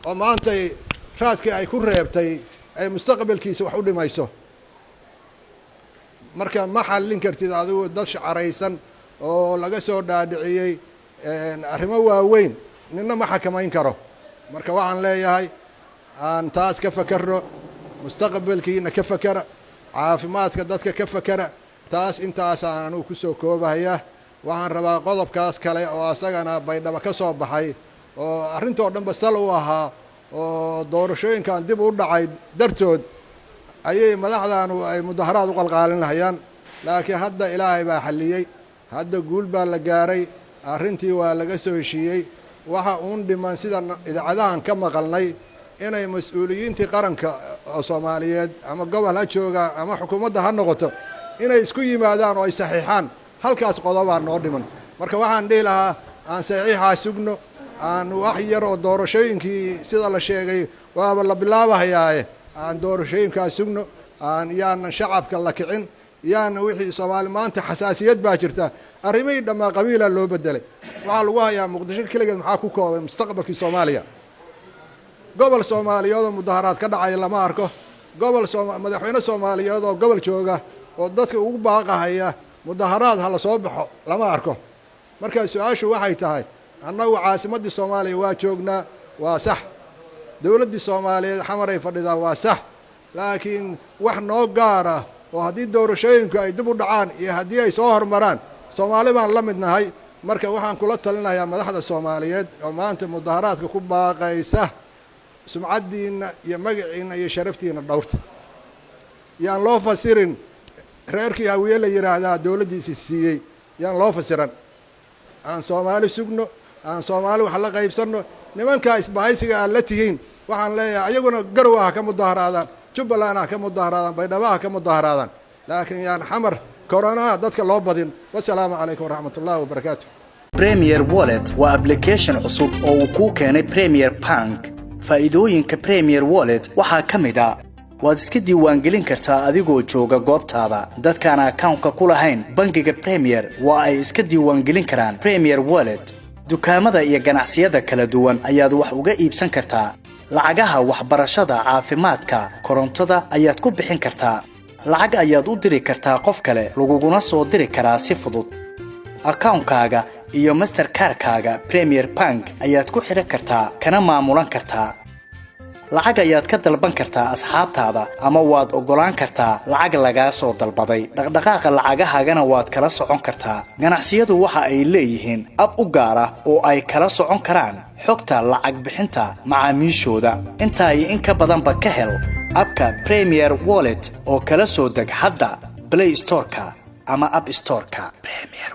oo maanta raadkii ay ku reebtay ay mustaqbalkiisa wax u dhimayso marka ma xallin kartid adigu dad shacaraysan oo laga soo dhaadhiciyay arrimo waaweyn ninna ma xakamayn karo marka waxaan leeyahay aan taas ka fakaro mustaqbalkiina ka fakara caafimaadka dadka ka fakara taas intaas aan ku soo koobaya waxaan rabaa qodobkaas kale oo asagana baydhabo ka soo baxay oo arintoo dhanba sal u ahaa oo doorashooyinkan dib u dhacay dartood ayay madaxdaanu ay mudaharaad u qalqaalin lahayaan laakiin hadda ilaahay baa xalliyey hadda guul baa la gaaray arrintii waa laga soo heshiiyey waxa uun dhiman sida idaacadahan ka maqalnay inay mas'uuliyiintii qaranka oo Soomaaliyeed ama gobol ha jooga ama xukuumadda ha noqoto inay isku yimaadaan oo ay saxiixaan halkaas qodobaa noo dhiman marka waxaan dhihi lahaa aan saxiixa sugno aan wax yar oo doorashooyinkii sida la sheegay waaba la bilaabayaa aan doorashooyinkaas sugno aan yaan shacabka la kicin yaan wixii Soomaali maanta xasaasiyad baa jirta arrimay dhamaa qabiila loo bedelay waxa lagu hayaa Muqdisho kaligeed maxaa ku koobay mustaqbalkii Soomaaliya gobol Soomaaliyeed oo mudaharaad ka dhacay lama arko gobol madaxweyne Soomaaliyeed oo gobol jooga oo dadka ugu baaqahaya mudaharaad hala soo baxo lama arko marka su'aashu waxay tahay annagu caasimadii Soomaaliya waa joognaa waa sax dawladda Soomaaliyeed xamaray fadhidaa waa sax laakiin wax noo gaar ah oo haddii doorashooyinku ay dib u dhacaan iyo haddii ay soo hormaraan Soomaali baan la midnahay marka waxaan kula talinayaa madaxda Soomaaliyeed oo maanta mudaharaadka ku baaqaysa sumcadiina iyo magaciina iyo sharaftiina dhowrta yaan loo fasirin reerkii hawiye la yiraahdaa dawladdiisa siiyey yaan loo fasiran aan Soomaali sugno aan Soomaali wax la qaybsano nimanka isbaaysiga aan la tihiin waxaan leeyahay ayaguna garwaha ka mudaharaadaan Jubbaland ka mudaharaadaan Baydhabo ka mudaharaadaan laakiin yaan xamar corona dadka loo badin wassalaamu calaykum waraxmatullaahi wabarakaatuh Premier Wallet waa application cusub oo uu ku keenay Premier Bank faa'iidooyinka Premier Wallet waxaa ka mid ah waad iska diiwaangelin kartaa adigoo jooga goobtaada dadkaan account-ka ku lahayn bangiga Premier waa ay iska diiwaangelin karaan Premier Wallet dukaamada iyo ganacsiyada kala duwan ayaad wax uga iibsan kartaa lacagaha waxbarashada caafimaadka korontada ayaad ku bixin kartaa lacag ayaad u diri kartaa qof kale laguguna soo diri karaa si fudud account-kaaga iyo Mastercard-kaaga Premier Bank ayaad ku xiran kartaa kana maamulan kartaa lacag ayaad ka dalban kartaa asxaabtaada ama waad ogolaan kartaa lacag laga soo dalbaday dhaqdhaqaaqa lacagahaagana waad kala socon kartaa ganacsiyadu waxa ay leeyihiin ab u gaar ah oo ay kala socon karaan xogta lacag bixinta macaamiishooda inta ay in ka badanba ka hel abka Premier Wallet oo kala soo deg hadda Play Store-ka ama App Store-ka Premier